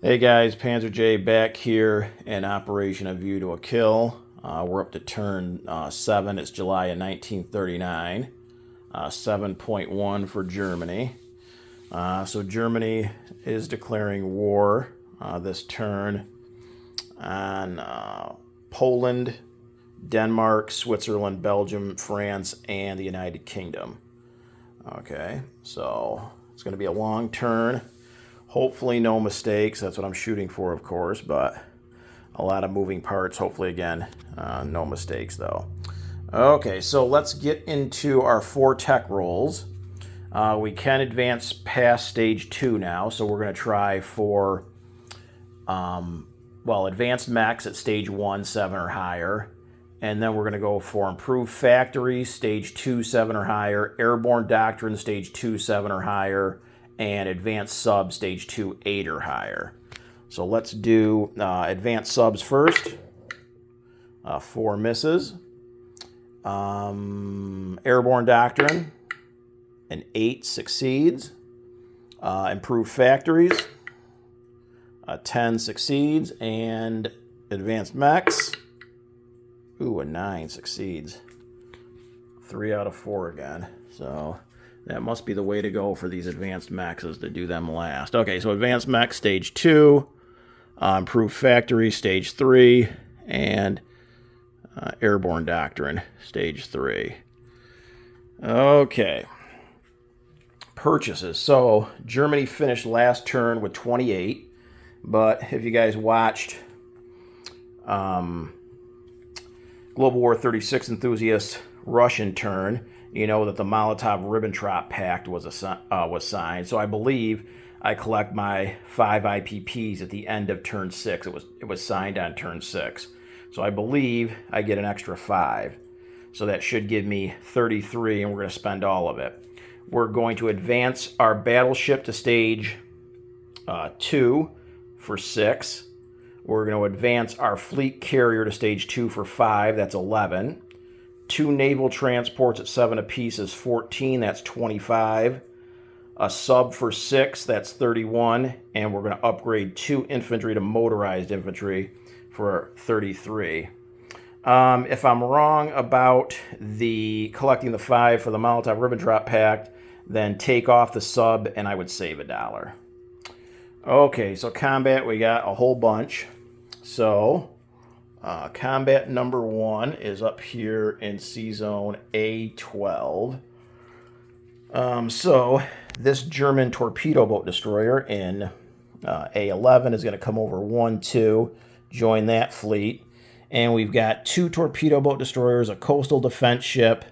Hey guys, Panzer J back here in Operation A View to a Kill. We're up to turn 7. It's July of 1939. 7.1 for Germany. So Germany is declaring war this turn on Poland, Denmark, Switzerland, Belgium, France, and the United Kingdom. Okay, so it's going to be a long turn. Hopefully no mistakes. That's what I'm shooting for, of course, but a lot of moving parts. Hopefully, again, no mistakes, though. Okay, so let's get into our 4 tech rolls. We can advance past stage 2 now, so we're going to try for, advanced mechs at stage 1, 7 or higher. And then we're going to go for improved factory, stage 2, 7 or higher, airborne doctrine, stage 2, 7 or higher, and advanced sub, stage 2, 8 or higher. So let's do advanced subs first. 4 misses. Airborne doctrine, an 8 succeeds. Improved factories, 10 succeeds. And advanced mechs, a 9 succeeds. 3 out of 4 again. So that must be the way to go for these advanced mechs, is to do them last. Okay, so advanced mech, stage 2. Improved factory, stage 3. And airborne doctrine, stage 3. Okay. Purchases. So Germany finished last turn with 28. But if you guys watched Global War 36 enthusiasts Russian turn, you know that the Molotov-Ribbentrop Pact was signed. So I believe I collect my 5 IPPs at the end of turn 6. It was signed on turn 6. So I believe I get an extra 5. So that should give me 33, and we're going to spend all of it. We're going to advance our battleship to stage 2 for 6. We're going to advance our fleet carrier to stage 2 for 5. That's 11. 2 naval transports at 7 apiece is 14. That's 25. A sub for 6. That's 31. And we're going to upgrade 2 infantry to motorized infantry for 33. If I'm wrong about the collecting the 5 for the Molotov-Ribbentrop Pact, then take off the sub and I would save $1. Okay, so combat, we got a whole bunch. So combat number 1 is up here in C-Zone A12. So this German torpedo boat destroyer in A11 is going to come over 1, 2, join that fleet. And we've got 2 torpedo boat destroyers, a coastal defense ship,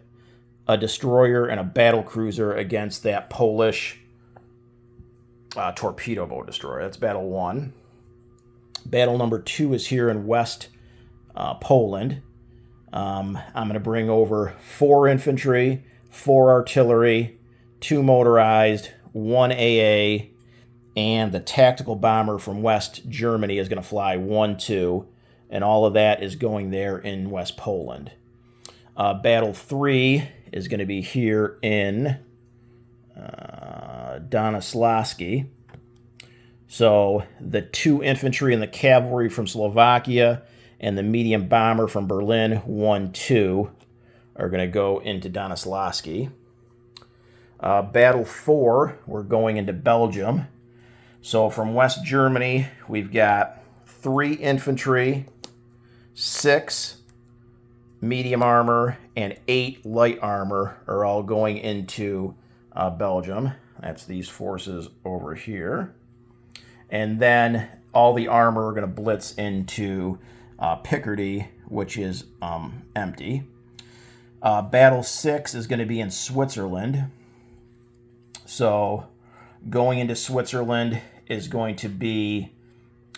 a destroyer, and a battle cruiser against that Polish torpedo boat destroyer. That's battle 1. Battle number 2 is here in West Poland. I'm going to bring over 4 infantry, 4 artillery, 2 motorized, 1 AA, and the tactical bomber from West Germany is going to fly 1, 2, and all of that is going there in West Poland. Battle 3 is going to be here in Donoslavsky. So the 2 infantry and the cavalry from Slovakia and the medium bomber from Berlin, 1, 2, are going to go into Donoslavsky. Battle 4, we're going into Belgium. So from West Germany, we've got 3 infantry, 6 medium armor, and 8 light armor are all going into Belgium. That's these forces over here. And then all the armor are going to blitz into Picardy, which is empty. Battle 6 is going to be in Switzerland. So going into Switzerland is going to be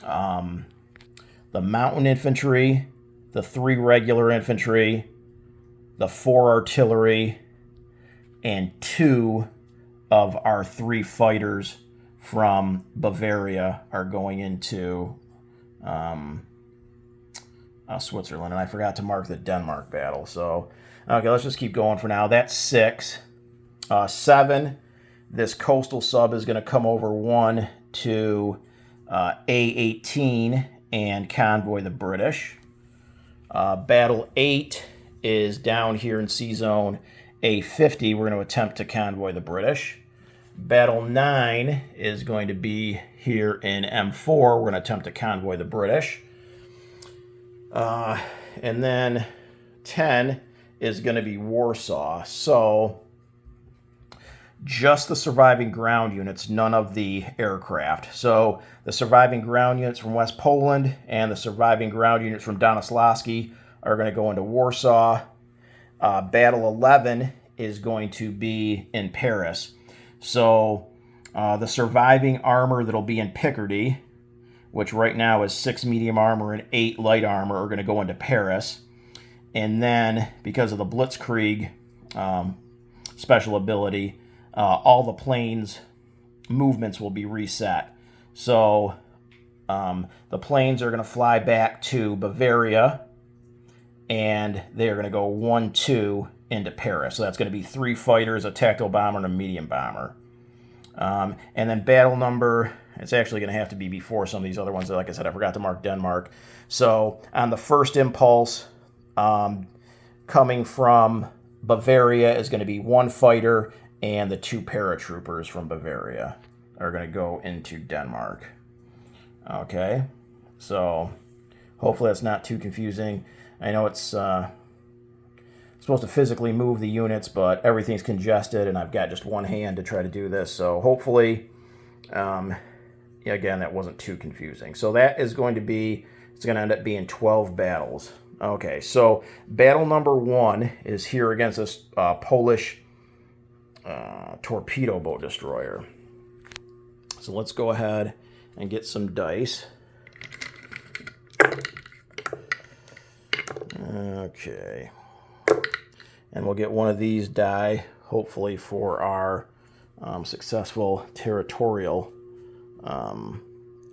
the mountain infantry, the 3 regular infantry, the 4 artillery, and 2 of our 3 fighters from Bavaria are going into Switzerland. And I forgot to mark the Denmark battle. So, okay, let's just keep going for now. That's 6. 7, this coastal sub is going to come over 1 to A-18 and convoy the British. Battle 8 is down here in C-Zone A-50. We're going to attempt to convoy the British. Battle 9 is going to be here in M4. We're going to attempt to convoy the British. And then 10 is going to be Warsaw. So just the surviving ground units, none of the aircraft. So the surviving ground units from West Poland and the surviving ground units from Donaslavsky are going to go into Warsaw. Battle 11 is going to be in Paris. So the surviving armor that'll be in Picardy, which right now is 6 medium armor and 8 light armor, are going to go into Paris. And then, because of the Blitzkrieg special ability, all the planes' movements will be reset. So the planes are going to fly back to Bavaria, and they are going to go 1-2 into Paris. So that's going to be 3 fighters, a tactical bomber, and a medium bomber. And then battle number, it's actually going to have to be before some of these other ones. Like I said, I forgot to mark Denmark. So on the first impulse, coming from Bavaria is going to be 1 fighter, and the 2 paratroopers from Bavaria are going to go into Denmark. Okay, so hopefully that's not too confusing. I know it's supposed to physically move the units, but everything's congested, and I've got just one hand to try to do this. So hopefully, again, that wasn't too confusing. So that is going to be, it's going to end up being 12 battles. Okay, so battle number 1 is here against this Polish torpedo boat destroyer. So let's go ahead and get some dice. Okay. And we'll get one of these die, hopefully, for our successful territorial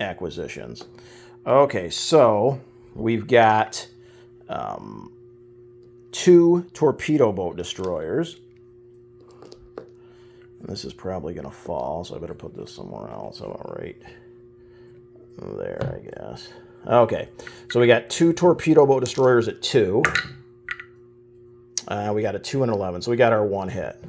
acquisitions. Okay, so we've got 2 torpedo boat destroyers. And this is probably going to fall, so I better put this somewhere else. All right. There, I guess. Okay, so we got 2 torpedo boat destroyers at 2. We got a 2 and 11, so we got our 1 hit.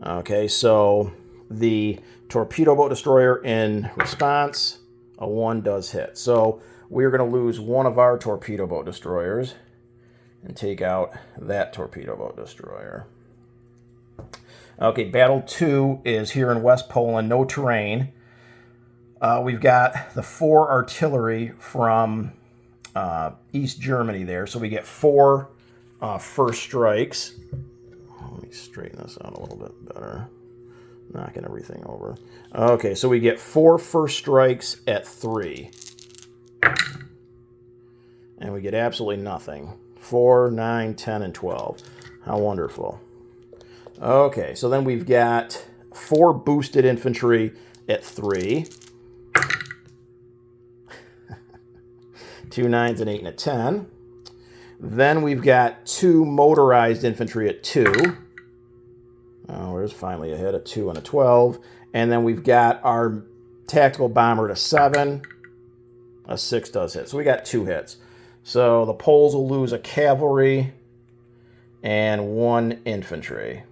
Okay, so the torpedo boat destroyer in response, a 1 does hit. So we're going to lose one of our torpedo boat destroyers and take out that torpedo boat destroyer. Okay, battle 2 is here in West Poland, no terrain. We've got the 4 artillery from East Germany there, so we get 4 first strikes. Let me straighten this out a little bit better. Knocking everything over. Okay, so we get 4 first strikes at 3. And we get absolutely nothing. 4, 9, 10, and 12. How wonderful. Okay, so then we've got 4 boosted infantry at 3. 2 9s, an 8, and a 10. Then we've got 2 motorized infantry at 2. Oh, there's finally a hit, a 2 and a 12. And then we've got our tactical bomber at a 7. A 6 does hit. So we got 2 hits. So the Poles will lose a cavalry and 1 infantry.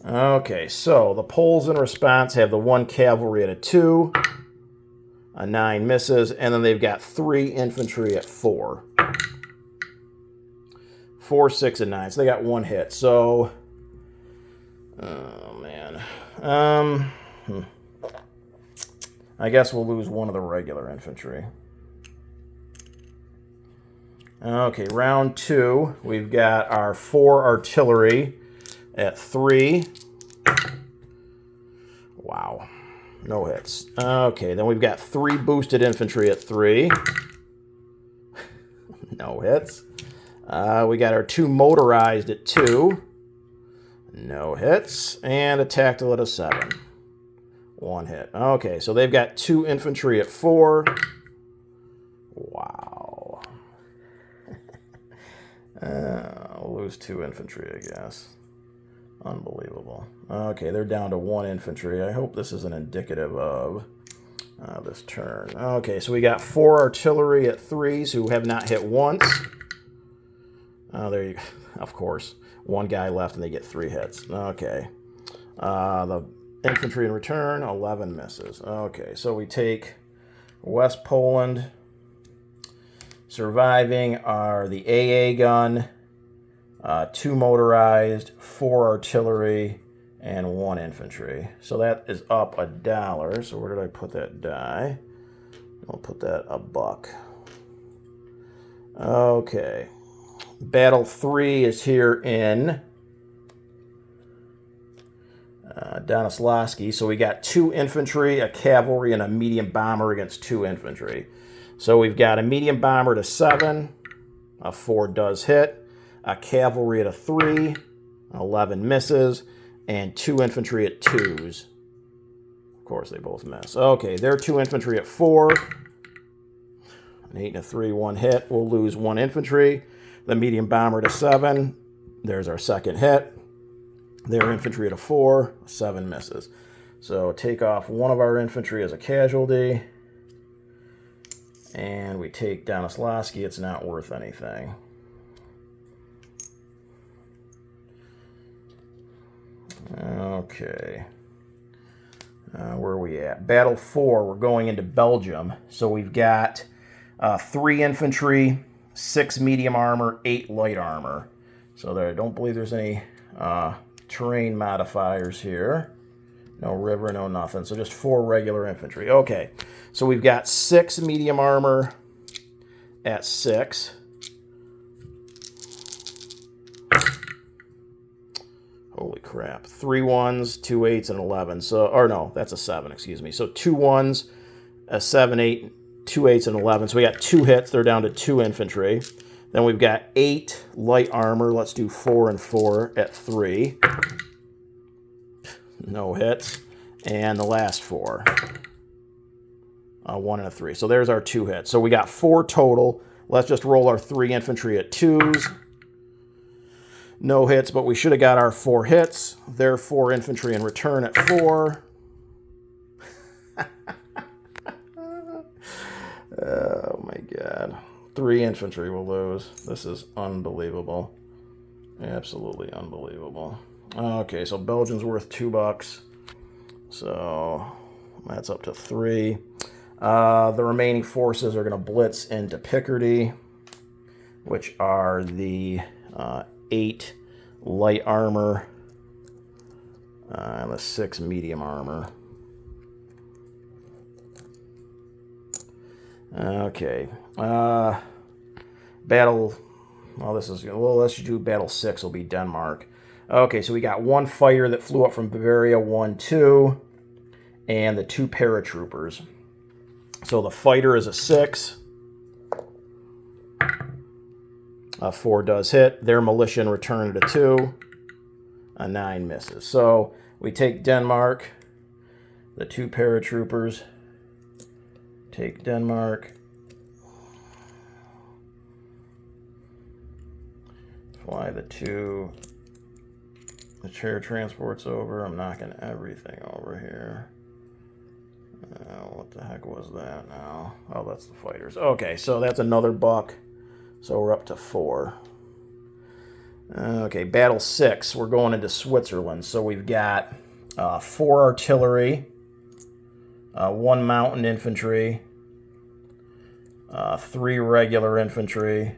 Okay, so the Poles in response have the 1 cavalry at a 2. A 9 misses, and then they've got 3 infantry at 4. 4, 6, and 9. So they got 1 hit. So, oh man. I guess we'll lose 1 of the regular infantry. Okay, round 2. We've got our 4 artillery at 3. Wow. No hits. Okay, then we've got 3 boosted infantry at 3. No hits. We got our 2 motorized at 2. No hits. And a tactical at a 7. 1 hit. Okay, so they've got 2 infantry at 4. Wow. I'll lose 2 infantry, I guess. Unbelievable. Okay, they're down to 1 infantry. I hope this isn't indicative of this turn. Okay, so we got 4 artillery at 3s who have not hit once. There you go. Of course. 1 guy left and they get 3 hits. Okay. The infantry in return, 11 misses. Okay, so we take West Poland. Surviving are the AA gun, 2 motorized, 4 artillery, and 1 infantry. So that is up $1. So where did I put that die? I'll put that $1. Okay. Battle 3 is here in Donoslavsky. So we got 2 infantry, a cavalry, and a medium bomber against 2 infantry. So we've got a medium bomber to 7, a 4 does hit, a cavalry at a 3, 11 misses, and 2 infantry at 2s. Of course, they both miss. Okay, they're 2 infantry at 4, an 8 and a 3, 1 hit. We'll lose 1 infantry. The medium bomber to 7, there's our second hit. Their infantry at a 4, 7 misses. So take off 1 of our infantry as a casualty. And we take Donoslavsky. It's not worth anything. Okay. Where are we at? Battle 4, we're going into Belgium. So we've got 3 infantry, 6 medium armor, 8 light armor. So there, I don't believe there's any terrain modifiers here. No river, no nothing. So just 4 regular infantry. Okay. So we've got 6 medium armor at 6. Holy crap. 3 1s, 2 8s, and 11. So, or no, that's a 7, excuse me. So 2 1s, a 7, 8, 2 8s, and 11. So we got 2 hits. They're down to 2 infantry. Then we've got 8 light armor. Let's do 4 and 4 at 3. No hits. And the last 4. 1 and a 3. So there's our 2 hits. So we got 4 total. Let's just roll our 3 infantry at 2s. No hits, but we should have got our 4 hits. Their 4 infantry in return at 4. Oh my god. 3 infantry will lose. This is unbelievable. Absolutely unbelievable. Okay, so Belgium's worth $2. So that's up to 3. The remaining forces are going to blitz into Picardy, which are the 8 light armor and the 6 medium armor. Okay. Battle. Well, this is. Well, let's do battle 6. Will be Denmark. Okay, so we got 1 fighter that flew up from Bavaria, 1, 2, and the 2 paratroopers. So the fighter is a 6. A 4 does hit. Their militia in return at a 2. A 9 misses. So we take Denmark. The 2 paratroopers. Take Denmark. Fly the 2. The chair transports over. I'm knocking everything over here. What the heck was that now? Oh, that's the fighters. Okay, so that's another $1. So we're up to 4. Okay, battle 6. We're going into Switzerland. So we've got 4 artillery, 1 mountain infantry, 3 regular infantry,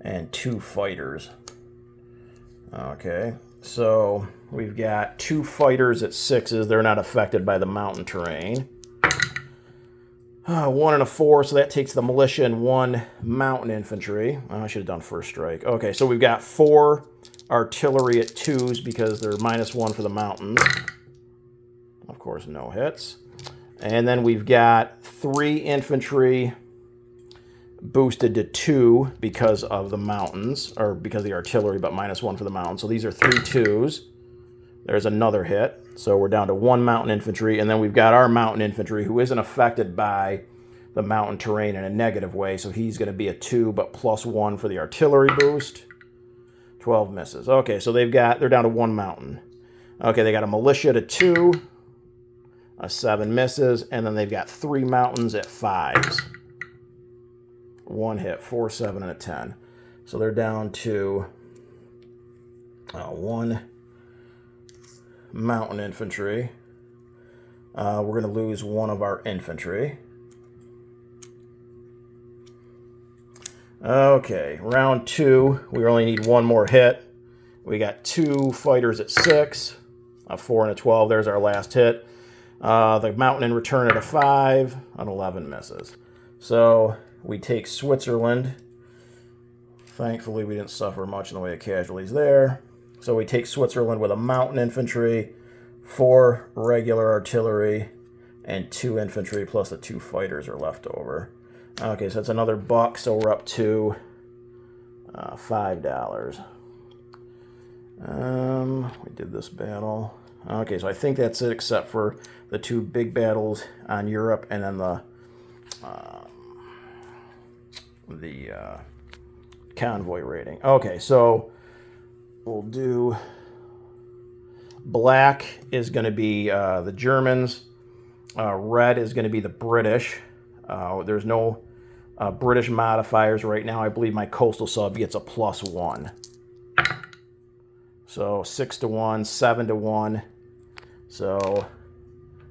and 2 fighters. Okay, so we've got 2 fighters at 6s. They're not affected by the mountain terrain. 1 and a 4, so that takes the militia and 1 mountain infantry. Oh, I should have done first strike. Okay, so we've got 4 artillery at 2s because they're -1 for the mountains. Of course, no hits. And then we've got 3 infantry boosted to 2 because of the mountains, or because of the artillery, but -1 for the mountains. So these are 3 2s. There's another hit. So we're down to 1 mountain infantry, and then we've got our mountain infantry who isn't affected by the mountain terrain in a negative way, so he's going to be a 2, but +1 for the artillery boost. 12 misses. Okay, so they're down to 1 mountain. Okay, they got a militia to 2, a 7 misses, and then they've got 3 mountains at 5s. 1 hit, 4, 7, and a 10. So they're down to 1 mountain infantry. We're going to lose 1 of our infantry. Okay, round 2. We only need 1 more hit. We got 2 fighters at 6, a 4 and a 12. There's our last hit. The mountain in return at a 5, an 11 misses. So we take Switzerland. Thankfully, we didn't suffer much in the way of casualties there. So we take Switzerland with a mountain infantry, 4 regular artillery, and 2 infantry, plus the 2 fighters are left over. Okay, so that's another $1, so we're up to $5. We did this battle. Okay, so I think that's it, except for the 2 big battles on Europe, and then the convoy raiding. Okay, so we'll do black is going to be the Germans. Red is going to be the British. There's no British modifiers right now. I believe my coastal sub gets a +1. So 6 to 1, 7 to 1. So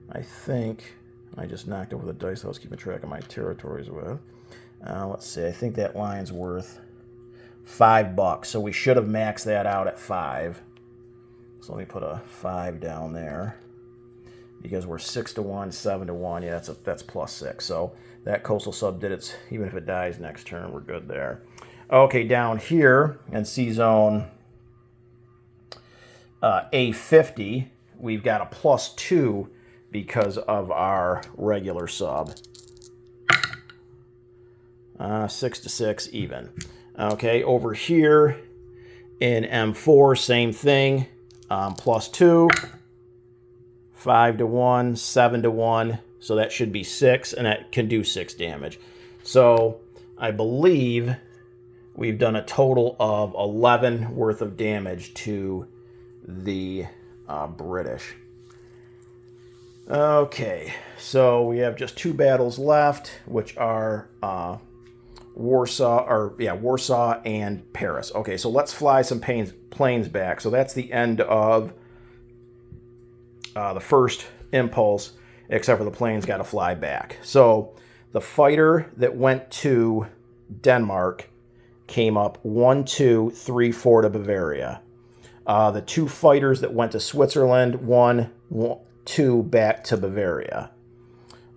I think I just knocked over the dice I was keeping track of my territories with. Let's see. I think that line's worth $5. So we should have maxed that out at 5. So let me put a 5 down there. Because we're 6 to 1, 7 to 1. Yeah, that's +6. So that coastal sub did its, even if it dies next turn, we're good there. Okay, down here in C zone A50, we've got a +2 because of our regular sub. 6 to 6, even. Okay, over here in M4, same thing. +2. 5 to 1, 7 to 1, so that should be 6, and that can do 6 damage. So I believe we've done a total of 11 worth of damage to the British. Okay, so we have just 2 battles left, which are Warsaw and Paris. Okay, so let's fly some planes back. So that's the end of the first impulse, except for the planes got to fly back. So the fighter that went to Denmark came up 1, 2, 3, 4 to Bavaria. The 2 fighters that went to Switzerland, 1, 2 back to Bavaria.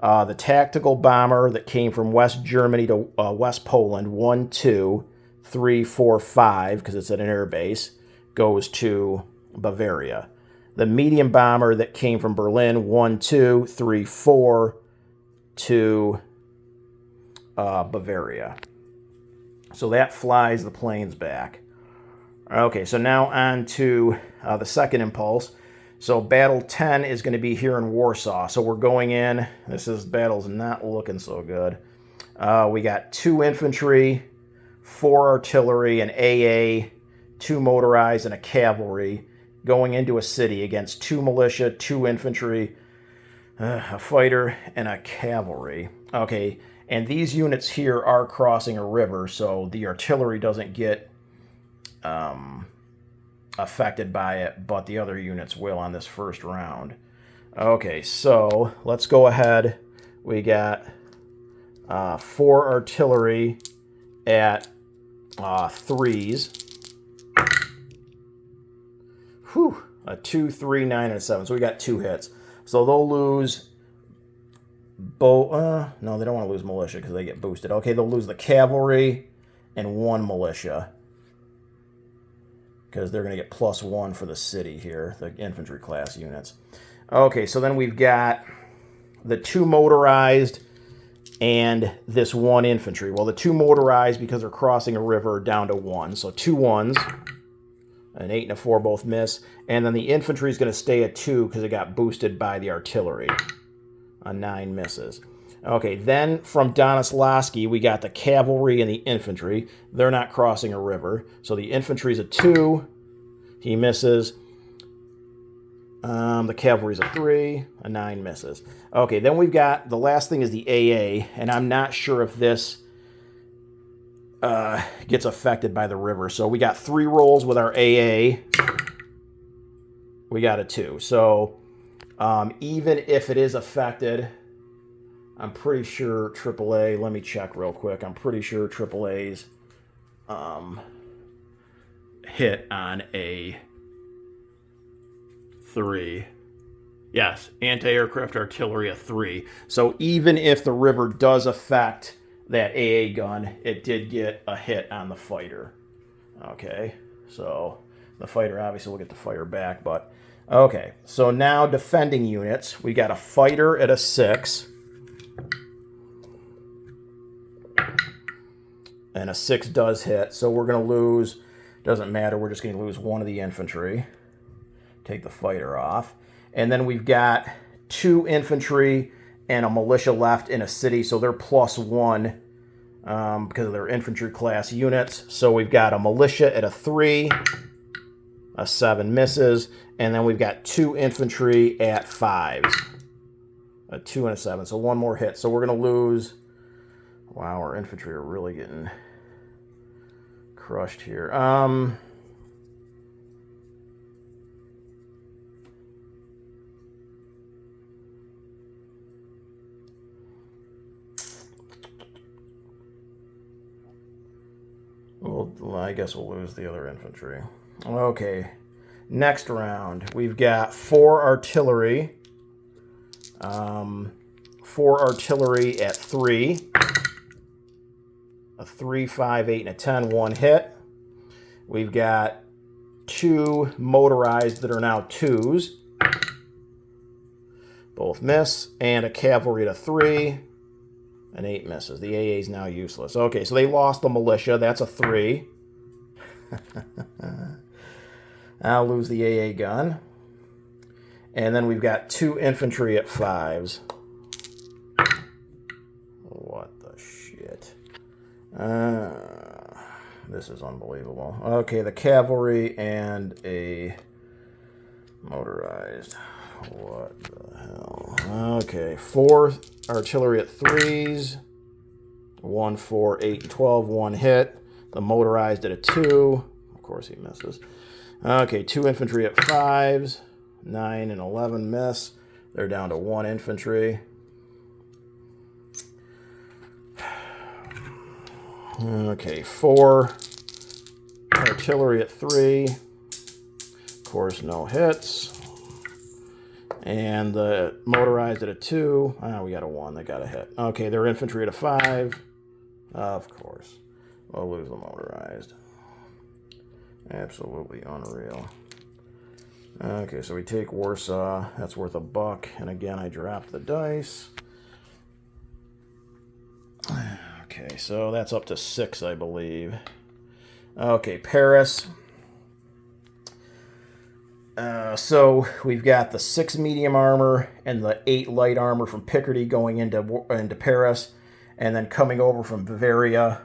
The tactical bomber that came from West Germany to West Poland, 1, 2, 3, 4, 5, because it's at an air base, goes to Bavaria. The medium bomber that came from Berlin, 1, 2, 3, 4 to Bavaria. So that flies the planes back. Okay, so now on to the second impulse. So battle 10 is going to be here in Warsaw. So we're going in. Battle's not looking so good. We got 2 infantry, 4 artillery, an AA, 2 motorized, and a cavalry going into a city against 2 militia, 2 infantry, a fighter, and a cavalry. Okay, and these units here are crossing a river, so the artillery doesn't get affected by it, but the other units will on this first round. Okay, so let's go ahead. We got 4 artillery at 3s. Whew, a 2, 3, 9, and a 7. So we got 2 hits. So they'll lose no, they don't want to lose militia because they get boosted. Okay, they'll lose the cavalry and 1 militia because they're going to get +1 for the city here, the infantry class units. Okay, so then we've got the 2 motorized and this 1 infantry. Well, the 2 motorized, because they're crossing a river, are down to 1. So 2 1s. An 8 and a 4 both miss. And then the infantry is going to stay at 2 because it got boosted by the artillery. A 9 misses. Okay, then from Donislavsky, we got the cavalry and the infantry. They're not crossing a river. So the infantry's a 2. He misses. The cavalry's a 3. A 9 misses. Okay, then we've got, the last thing is the AA, and I'm not sure if this gets affected by the river. So we got 3 rolls with our AA. We got a 2. So even if it is affected, I'm pretty sure AAA, let me check real quick. I'm pretty sure AAA's hit on a 3. Yes, anti-aircraft artillery a 3. So even if the river does affect that AA gun, it did get a hit on the fighter. Okay, so the fighter obviously will get to fire back, but okay. So now defending units, we got a fighter at a 6. And a 6 does hit, so we're going to lose, doesn't matter, we're just going to lose 1 of the infantry. Take the fighter off. And then we've got 2 infantry and a militia left in a city, so they're +1 because of their infantry class units. So we've got a militia at a 3, a 7 misses, and then we've got 2 infantry at 5s. A 2 and a 7, so 1 more hit. So we're going to lose... Wow, our infantry are really getting crushed here. Well, I guess we'll lose the other infantry. Okay, next round. We've got 4 artillery. 4 artillery at 3. A 3, 5, 8, and a 10, 1 hit. We've got 2 motorized that are now 2s. Both miss. And a cavalry at a 3. An 8 misses. The AA is now useless. Okay, so they lost the militia. That's a 3. I'll lose the AA gun. And then we've got 2 infantry at 5s. What the shit? This is unbelievable. Okay, the cavalry and a motorized. What the hell? Okay, 4 artillery at 3s. 1, 4, 8, and 12. 1 hit. The motorized at a 2. Of course he misses. Okay, 2 infantry at 5s. 9 and 11 miss. They're down to 1 infantry. Okay, 4 artillery at 3. Of course, no hits. And the motorized at a 2. We got a 1. They got a hit. Okay, their infantry at a 5. Of course. We'll lose the motorized. Absolutely unreal. Okay, so we take Warsaw. That's worth $1. And again, I dropped the dice. Okay, so that's up to 6, I believe. Okay, Paris. So we've got the 6 medium armor and the 8 light armor from Picardy going into Paris. And then coming over from Bavaria,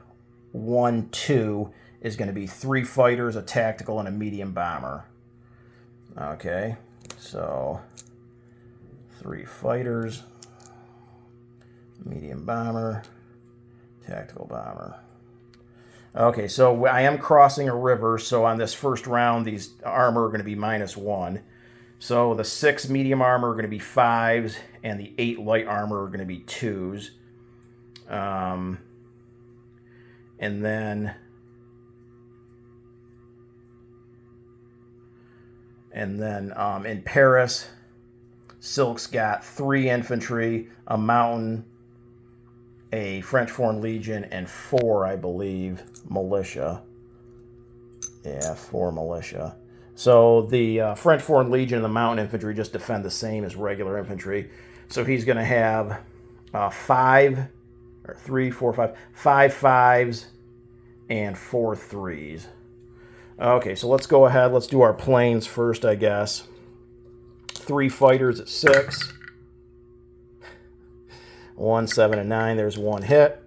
1, 2 is going to be 3 fighters, a tactical, and a medium bomber. Okay, so 3 fighters, medium bomber, tactical bomber. Okay, so I am crossing a river, so on this first round, these armor are going to be -1. So the 6 medium armor are going to be 5s, and the 8 light armor are going to be 2s. And then in Paris, Silk's got 3 infantry, a mountain, a French Foreign Legion, and 4, I believe, militia. Yeah, 4 militia. So the French Foreign Legion and the mountain infantry just defend the same as regular infantry. So he's going to have 5 5s and 4 3s. Okay, so let's go ahead. Let's do our planes first, I guess. 3 fighters at 6. 1, 7, and 9. There's one hit.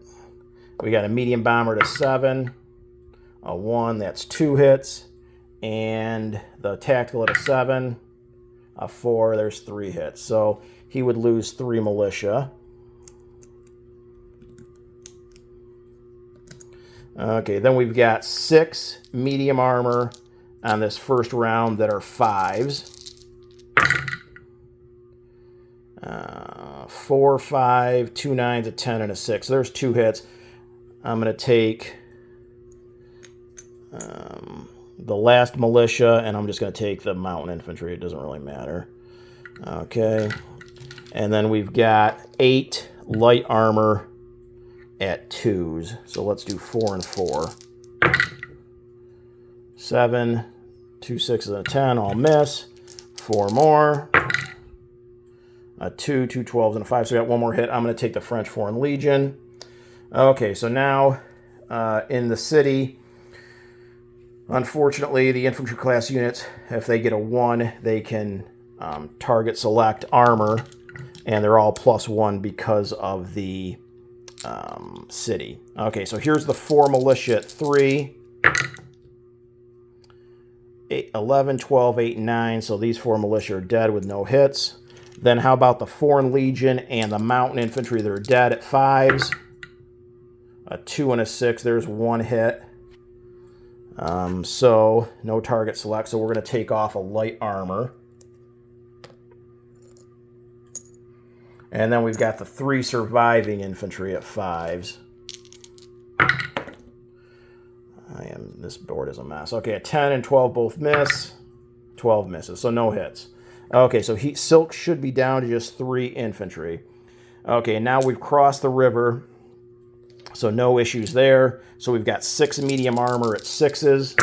We got a medium bomber to 7. A 1, that's 2 hits. And the tactical at a 7. A 4, there's 3 hits. So he would lose 3 militia. Okay, then we've got 6 medium armor on this first round that are 5s. 4, 5, 2 9s, a 10, and a 6. So there's 2 hits. I'm going to take the last militia, and I'm just going to take the mountain infantry. It doesn't really matter. Okay. And then we've got 8 light armor at 2s. So let's do 4 and 4. 7, 2 6s, and a 10. All miss. 4 more. A 2, 2 12s, and a 5. So we got one more hit. I'm going to take the French Foreign Legion. Okay, so now in the city, unfortunately, the infantry class units, if they get a 1, they can target select armor, and they're all +1 because of the city. Okay, so here's the 4 militia at 3. 8, 11, 12, 8, and 9. So these 4 militia are dead with no hits. Then how about the Foreign Legion and the mountain infantry that are dead at 5s? A 2 and a 6. There's 1 hit. So no target select. So we're going to take off a light armor. And then we've got the 3 surviving infantry at 5s. This board is a mess. Okay, a 10 and 12 both miss. 12 misses, so no hits. Okay, so Silk should be down to just 3 infantry. Okay, now we've crossed the river, so no issues there. So we've got 6 medium armor at 6s.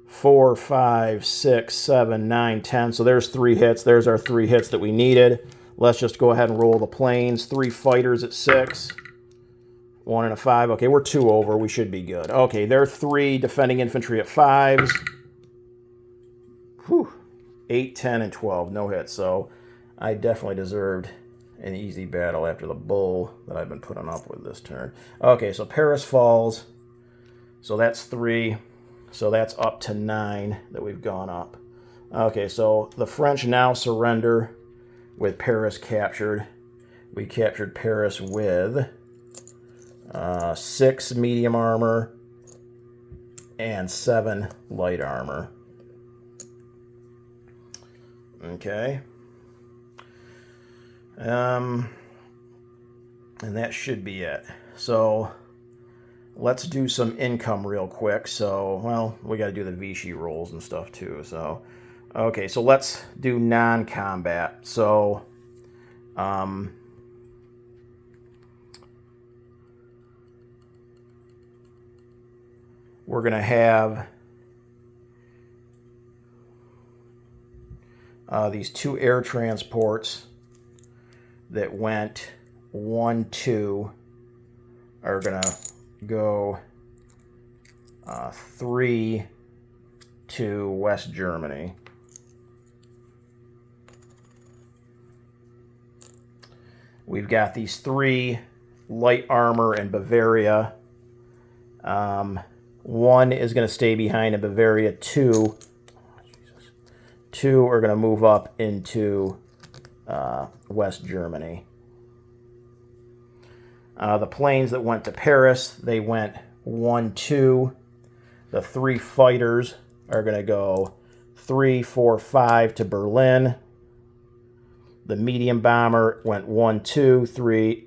4, 5, 6, 7, 9, 10. So there's 3 hits. There's our 3 hits that we needed. Let's just go ahead and roll the planes. 3 fighters at 6. 1 and a 5. Okay, we're 2 over. We should be good. Okay, there are 3 defending infantry at 5s. Whew. 8, 10, and 12. No hits. So I definitely deserved an easy battle after the bull that I've been putting up with this turn. Okay, so Paris falls. So that's 3. So that's up to 9 that we've gone up. Okay, so the French now surrender with Paris captured. We captured Paris with 6 medium armor and 7 light armor. Okay. And that should be it. So let's do some income real quick. So, well, we got to do the Vichy rolls and stuff too. So, okay, so let's do non-combat. So, we're going to have these 2 air transports that went 1, 2 are going to go 3 to West Germany. We've got these 3 light armor in Bavaria. 1 is going to stay behind in Bavaria. 2 are going to move up into West Germany. The planes that went to Paris, they went 1, 2. The 3 fighters are going to go 3, 4, 5 to Berlin. The medium bomber went 1, 2, 3,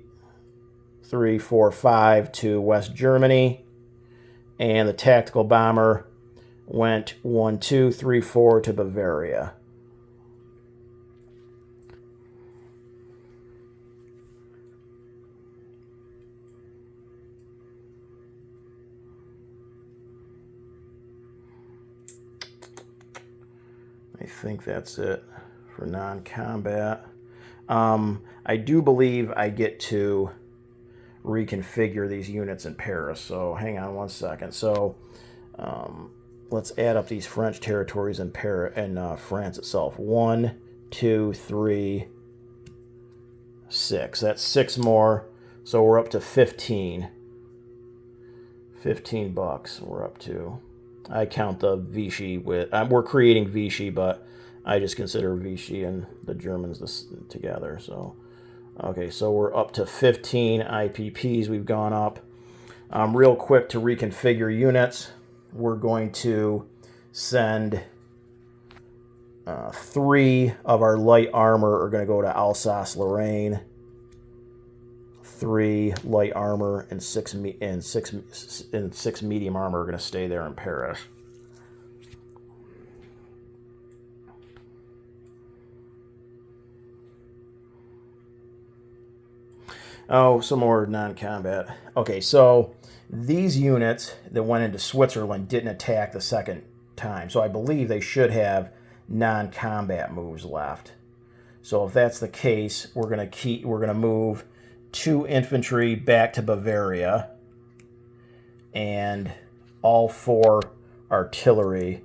4, 5 to West Germany. And the tactical bomber went 1, 2, 3, 4 to Bavaria. I think that's it for non-combat. I do believe I get to reconfigure these units in Paris. So hang on one second. So let's add up these French territories in Paris and France itself. 1, 2, 3, 6. That's 6 more. So we're up to 15. 15 bucks we're up to. I count the Vichy with, we're creating Vichy, but I just consider Vichy and the Germans together. So, okay, so we're up to 15 IPPs. We've gone up. Real quick to reconfigure units, we're going to send 3 of our light armor are going to go to Alsace-Lorraine. 3 light armor and 6 medium armor are going to stay there in Paris. Oh, some more non-combat. Okay, so these units that went into Switzerland didn't attack the second time, so I believe they should have non-combat moves left. So if that's the case, we're gonna move 2 infantry back to Bavaria, and all 4 artillery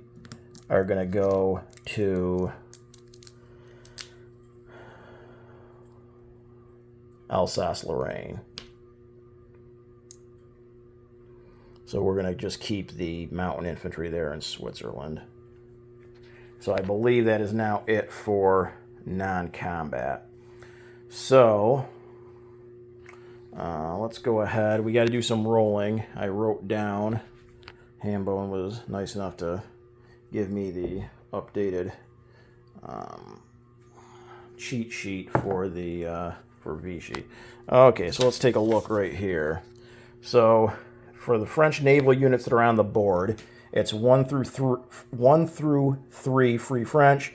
are gonna go to Alsace-Lorraine. So we're gonna just keep the mountain infantry there in Switzerland. So I believe that is now it for non-combat. So let's go ahead. We got to do some rolling. I wrote down. Hambone was nice enough to give me the updated cheat sheet for the for Vichy. Okay, so let's take a look right here. So for the French naval units that are on the board, it's 1 through 3 Free French,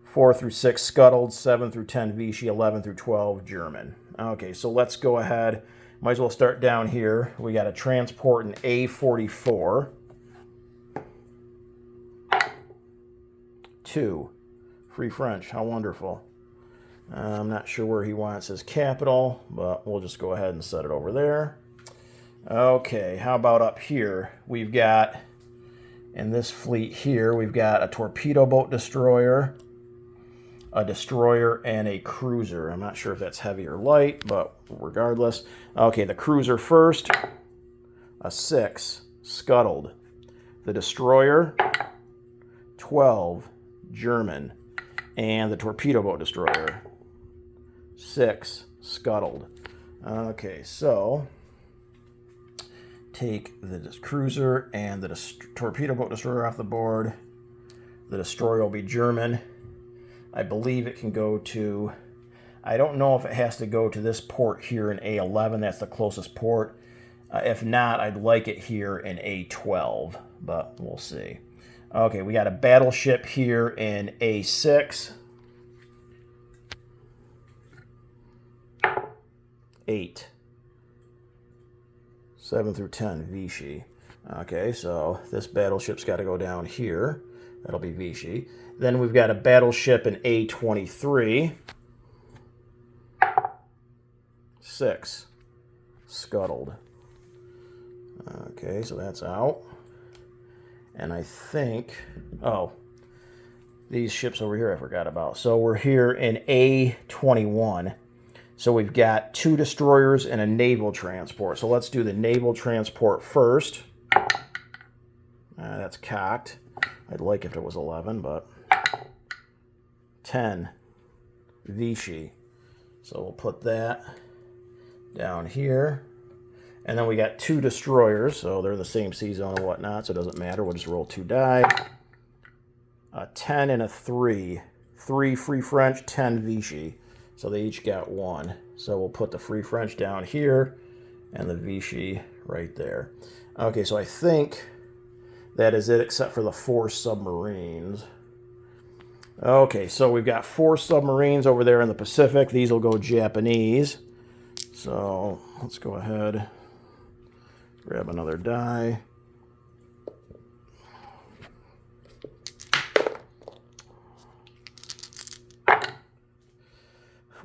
4 through 6 Scuttled, 7 through 10 Vichy, 11 through 12 German. Okay, so let's go ahead. Might as well start down here. We got a transport in A44. 2 Free French, how wonderful. I'm not sure where he wants his capital, but we'll just go ahead and set it over there. Okay, how about up here? We've got, in this fleet here, we've got a torpedo boat destroyer, a destroyer, and a cruiser. I'm not sure if that's heavy or light, but regardless. Okay, the cruiser first, a 6, Scuttled. The destroyer, 12, German. And the torpedo boat destroyer, 6, Scuttled. Okay, so take the cruiser and the torpedo boat destroyer off the board. The destroyer will be German. I believe it can go to, I don't know if it has to go to this port here in A11. That's the closest port. If not, I'd like it here in A12, but we'll see. Okay, we got a battleship here in A6. 8. 7 through 10, Vichy. Okay, so this battleship's got to go down here. That'll be Vichy. Then we've got a battleship in A23. 6. Scuttled. Okay, so that's out. And I think, oh, these ships over here I forgot about. So we're here in A21. So we've got 2 destroyers and a naval transport. So let's do the naval transport first. That's cocked. I'd like if it was 11, but 10, Vichy. So we'll put that down here. And then we got 2 destroyers, so they're in the same sea zone and whatnot, so it doesn't matter. We'll just roll 2 die. A 10 and a 3. 3 Free French, 10 Vichy. So they each got 1. So we'll put the Free French down here and the Vichy right there. Okay, so I think that is it except for the 4 submarines. Okay, so we've got 4 submarines over there in the Pacific. These will go Japanese. So let's go ahead. Grab another die.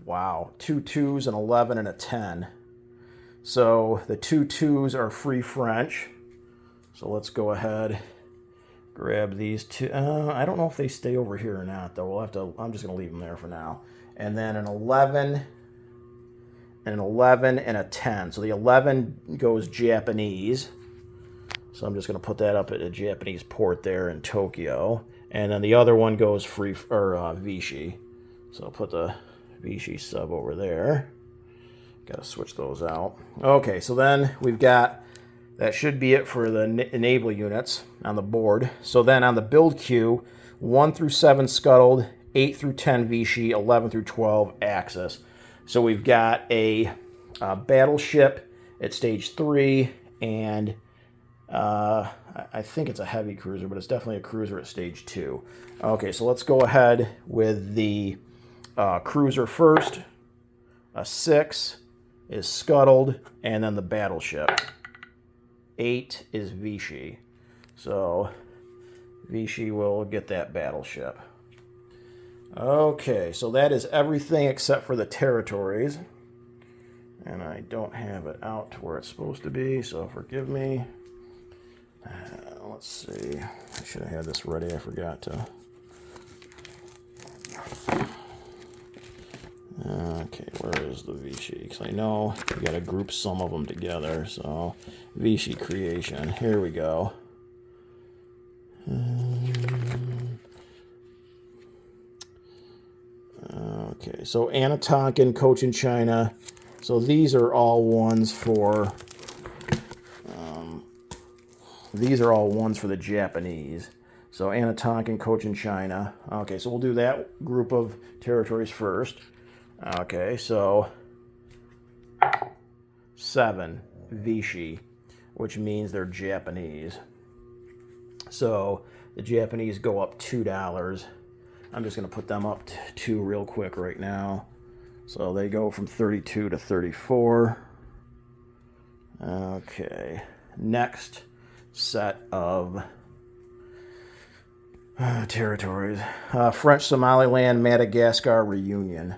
Wow, 2 2s, an 11, and a 10. So the 2 2s are Free French. So let's go ahead, grab these 2. I don't know if they stay over here or not, though. We'll have to. I'm just going to leave them there for now. And then an 11 an 11, and a 10. So the 11 goes Japanese. So I'm just going to put that up at a Japanese port there in Tokyo. And then the other one goes Vichy. So I'll put the Vichy sub over there. Got to switch those out. Okay, so then we've got, that should be it for the naval units on the board. So then on the build queue, 1 through 7 scuttled, 8 through 10 Vichy, 11 through 12 Axis. So we've got a battleship at stage 3, and I think it's a heavy cruiser, but it's definitely a cruiser at stage 2. Okay, so let's go ahead with the cruiser first. A 6 is scuttled, and then the battleship. 8 is Vichy. So Vichy will get that battleship. Okay, so that is everything except for the territories. And I don't have it out to where it's supposed to be, so forgive me. Let's see. I should have had this ready. I forgot to. Okay, where is the Vichy? Because I know we got to group some of them together. So, Vichy creation. Here we go. Okay, so Anna Tonkin, Cochin China. So these are all ones for. These are all ones for the Japanese. So Anna Tonkin, Cochin China. Okay, so we'll do that group of territories first. Okay, so 7 Vichy, which means they're Japanese. So the Japanese go up $2. I'm just going to put them up to 2 real quick right now. So they go from 32 to 34. Okay, next set of territories. French Somaliland, Madagascar reunion.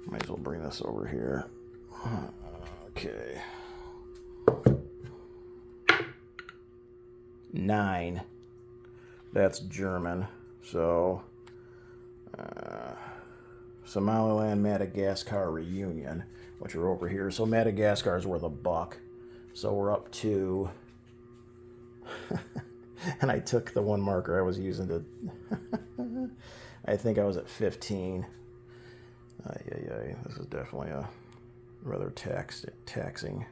Might as well bring this over here. Okay. 9. That's German. So, Somaliland, Madagascar reunion, which are over here. So Madagascar is worth $1. So we're up to, and I took the one marker I was using to, I think I was at 15. This is definitely a rather taxing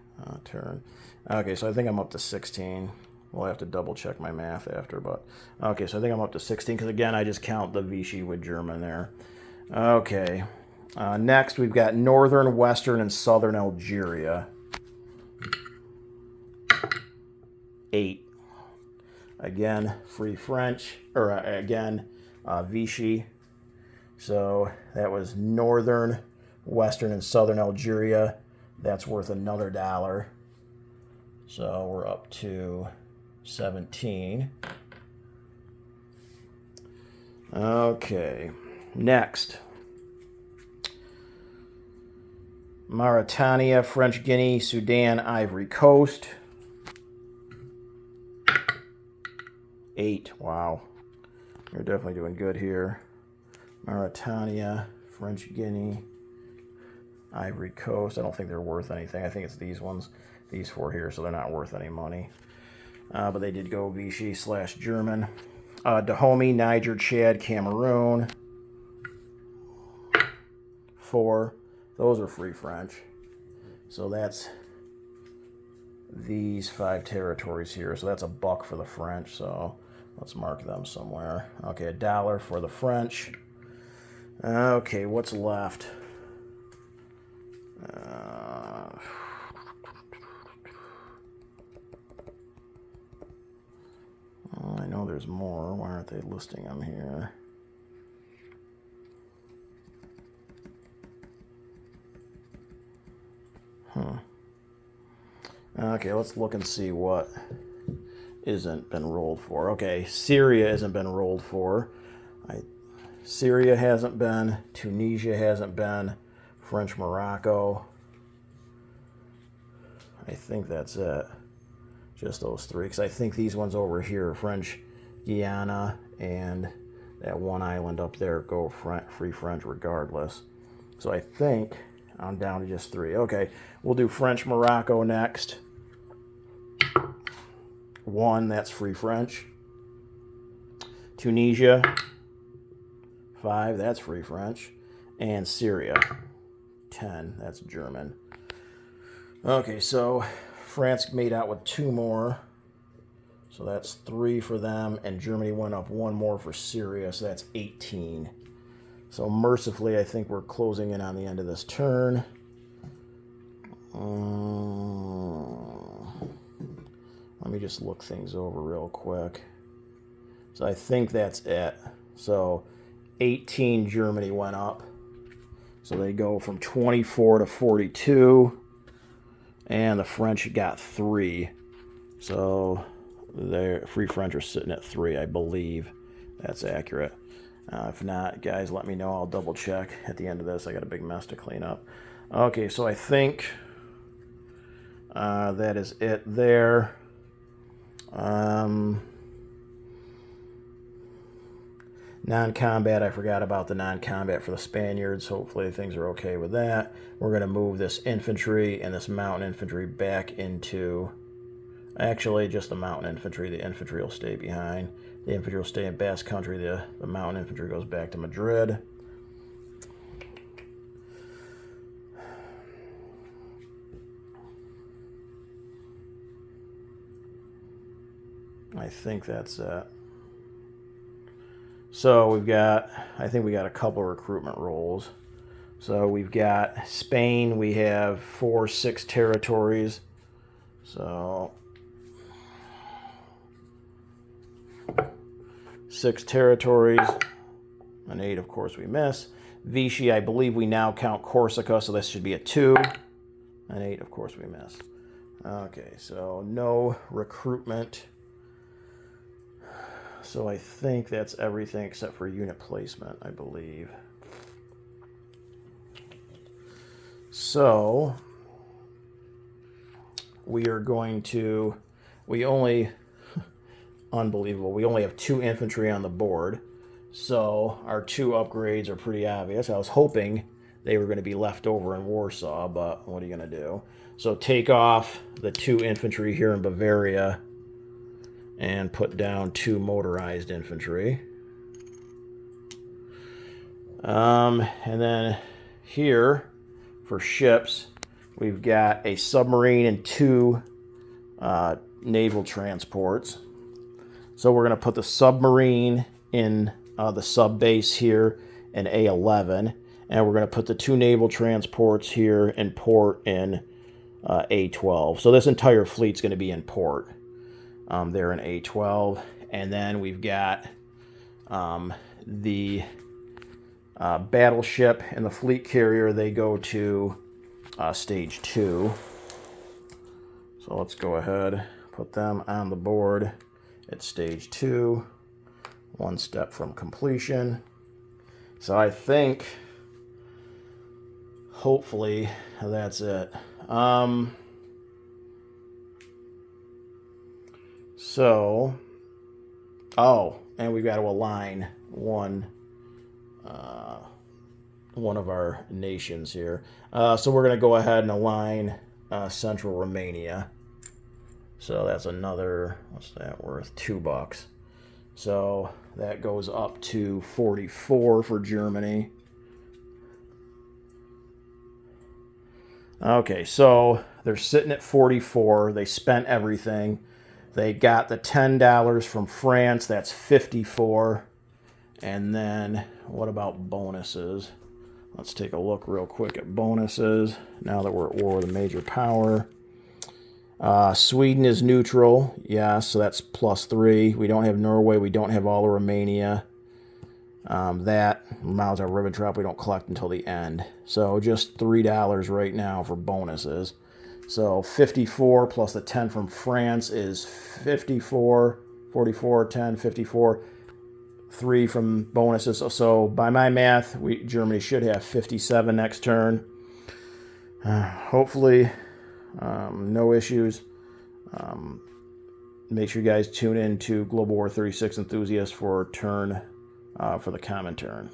turn. Okay, so I think I'm up to 16. We'll have to double check my math after, but okay, so I think I'm up to 16 because again, I just count the Vichy with German there. Okay, next we've got northern, western, and southern Algeria. 8. Again, Free French, or again, Vichy. So that was northern, western, and southern Algeria. That's worth another $1. So we're up to 17. Okay, next. Mauritania, French Guinea, Sudan, Ivory Coast. 8. Wow. You're definitely doing good here. Mauritania, French Guinea, Ivory Coast. I don't think they're worth anything. I think it's these ones, these 4 here, so they're not worth any money. But they did go Vichy/German. Dahomey, Niger, Chad, Cameroon. 4. Those are Free French. So that's these 5 territories here. So that's $1 for the French. So let's mark them somewhere. Okay, $1 for the French. Okay, what's left? I know there's more. Why aren't they listing them here? Okay, let's look and see what isn't been rolled for. Okay, Syria isn't been rolled for. Syria hasn't been. Tunisia hasn't been. French Morocco. I think that's it. Just those 3. Because I think these ones over here, French Guiana and that one island up there, go Free French regardless. So I think I'm down to just 3. Okay, we'll do French Morocco next. 1, that's free French. Tunisia, 5, that's free French. And Syria, 10, that's German. Okay, so France made out with 2 more. So that's 3 for them, and Germany went up 1 more for Syria, so that's 18. So mercifully, I think we're closing in on the end of this turn. Let me just look things over real quick. So I think that's it. So 18 Germany went up. So they go from 24 to 42. And the French got 3. So their free French are sitting at 3, I believe. That's accurate. If not, guys, let me know. I'll double check at the end of this. I got a big mess to clean up. Okay, so I think that is it there. Non-combat, I forgot about the non-combat for the Spaniards. Hopefully things are okay with that. We're going to move this infantry and this mountain infantry back into... Actually, just the mountain infantry. The infantry will stay behind. The infantry will stay in Basque Country. The mountain infantry goes back to Madrid. I think that's it. So we've got, I think we got a couple of recruitment roles. So we've got Spain. We have 6 territories. So 6 territories. An 8, of course, we miss. Vichy, I believe we now count Corsica, so this should be a 2. An 8, of course, we miss. Okay, so no recruitment. So I think that's everything except for unit placement, I believe. So we are going to, unbelievable, we only have 2 infantry on the board. So our 2 upgrades are pretty obvious. I was hoping they were going to be left over in Warsaw, but what are you going to do? So take off the 2 infantry here in Bavaria and put down 2 motorized infantry. And then here, for ships, we've got a submarine and 2 naval transports. So we're going to put the submarine in the sub base here in A11, and we're going to put the 2 naval transports here in port in A12. So this entire fleet's going to be in port. There in A12, and then we've got the battleship and the fleet carrier. They go to stage 2. So let's go ahead, put them on the board at stage 2, 1 step from completion. So I think, hopefully, that's it. And we've got to align one of our nations here. So we're going to go ahead and align Central Romania. So that's another, what's that worth? $2. So that goes up to 44 for Germany. Okay, so they're sitting at 44. They spent everything. They got the $10 from France. That's 54. And then what about bonuses? Let's take a look real quick at bonuses now that we're at war with a major power. Sweden is neutral. Yeah, so that's +3. We don't have Norway. We don't have all of Romania. That amounts our Ribbentrop we don't collect until the end. So just $3 right now for bonuses. So 54 plus the 10 from France is 54, 44, 10, 54, 3 from bonuses. So by my math, Germany should have 57 next turn. Hopefully, no issues. Make sure you guys tune in to Global War 36 Enthusiasts for the common turn.